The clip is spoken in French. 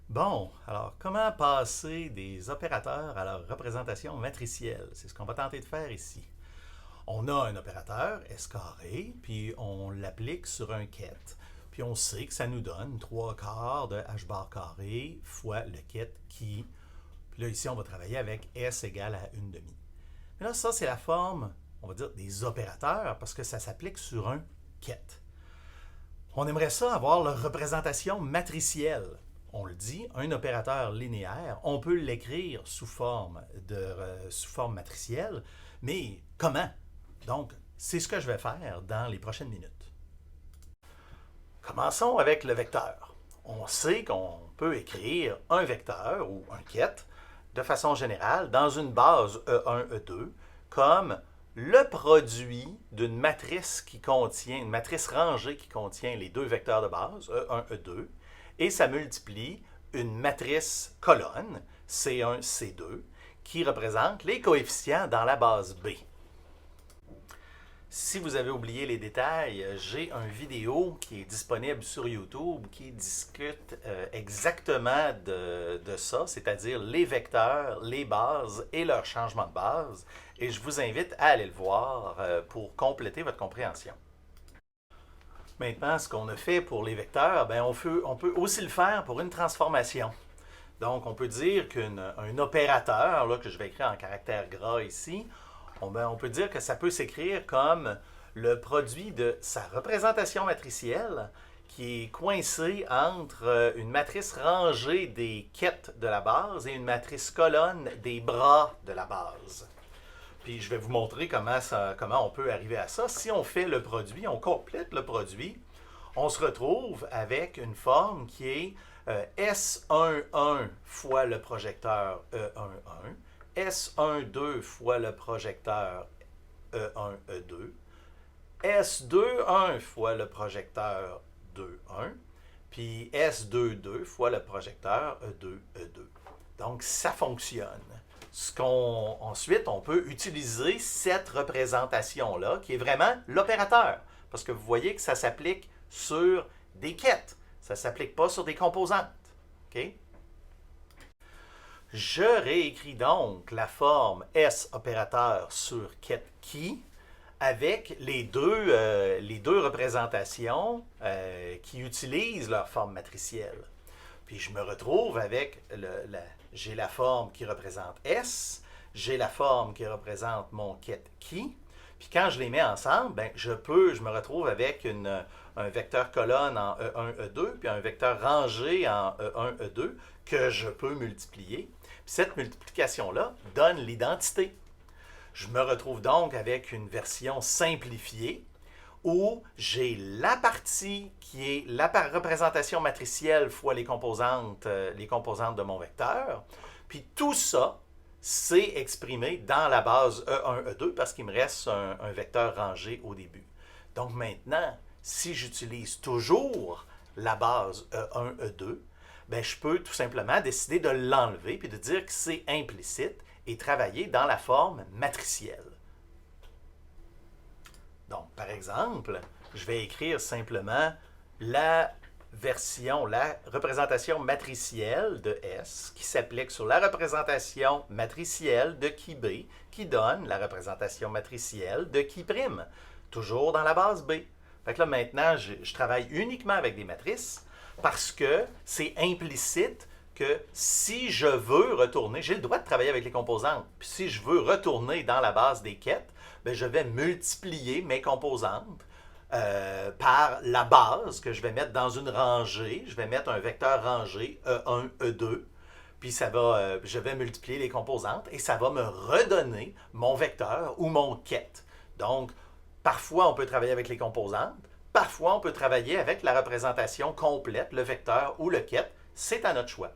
Bon, alors comment passer des opérateurs à leur représentation matricielle? C'est ce qu'on va tenter de faire ici. On a un opérateur S carré, puis on l'applique sur un ket. Puis on sait que ça nous donne 3 quarts de h bar carré fois le ket qui. Puis là, ici, on va travailler avec S égale à 1 demi. Mais là, ça, c'est la forme, on va dire, des opérateurs, parce que ça s'applique sur un ket. On aimerait ça avoir leur représentation matricielle. On le dit, un opérateur linéaire, on peut l'écrire sous forme matricielle, mais comment? Donc, c'est ce que je vais faire dans les prochaines minutes. Commençons avec le vecteur. On sait qu'on peut écrire un vecteur ou un ket de façon générale dans une base E1, E2 comme le produit d'une matrice qui contient, une matrice rangée qui contient les deux vecteurs de base, E1, E2, et ça multiplie une matrice colonne, C1, C2, qui représente les coefficients dans la base B. Si vous avez oublié les détails, j'ai une vidéo qui est disponible sur YouTube qui discute exactement de ça, c'est-à-dire les vecteurs, les bases et leur changement de base. Et je vous invite à aller le voir pour compléter votre compréhension. Maintenant, ce qu'on a fait pour les vecteurs, ben on peut aussi le faire pour une transformation. Donc, on peut dire qu'un opérateur, là, que je vais écrire en caractère gras ici, on peut dire que ça peut s'écrire comme le produit de sa représentation matricielle qui est coincée entre une matrice rangée des quêtes de la base et une matrice colonne des bras de la base. Puis je vais vous montrer comment on peut arriver à ça. Si on fait le produit, on complète le produit, on se retrouve avec une forme qui est S11 fois le projecteur E11, S12 fois le projecteur E1, E2, S21 fois le projecteur 2,1, puis S22 fois le projecteur E2, E2. Donc, ça fonctionne. Ensuite, on peut utiliser cette représentation-là, qui est vraiment l'opérateur, parce que vous voyez que ça s'applique sur des quêtes. Ça ne s'applique pas sur des composantes. OK? Je réécris donc la forme S opérateur sur ket qui avec les deux représentations qui utilisent leur forme matricielle. Puis je me retrouve avec, j'ai la forme qui représente S, j'ai la forme qui représente mon ket qui, puis quand je les mets ensemble, ben, je me retrouve avec un vecteur colonne en E1, E2, puis un vecteur rangé en E1, E2 que je peux multiplier. Puis cette multiplication-là donne l'identité. Je me retrouve donc avec une version simplifiée où j'ai la partie qui est la représentation matricielle fois les composantes de mon vecteur. Puis tout ça, c'est exprimé dans la base E1, E2 parce qu'il me reste un vecteur rangé au début. Donc maintenant, si j'utilise toujours la base E1, E2, ben, je peux tout simplement décider de l'enlever puis de dire que c'est implicite et travailler dans la forme matricielle. Donc, par exemple, je vais écrire simplement la représentation matricielle de S qui s'applique sur la représentation matricielle de qui B qui donne la représentation matricielle de qui prime, toujours dans la base B. Fait que là, maintenant, je travaille uniquement avec des matrices parce que c'est implicite que si je veux retourner, j'ai le droit de travailler avec les composantes, puis si je veux retourner dans la base des quêtes, ben je vais multiplier mes composantes par la base que je vais mettre dans une rangée. Je vais mettre un vecteur rangé E1, E2, puis je vais multiplier les composantes et ça va me redonner mon vecteur ou mon quête. Donc, parfois, on peut travailler avec les composantes, parfois, on peut travailler avec la représentation complète, le vecteur ou le quête. C'est à notre choix.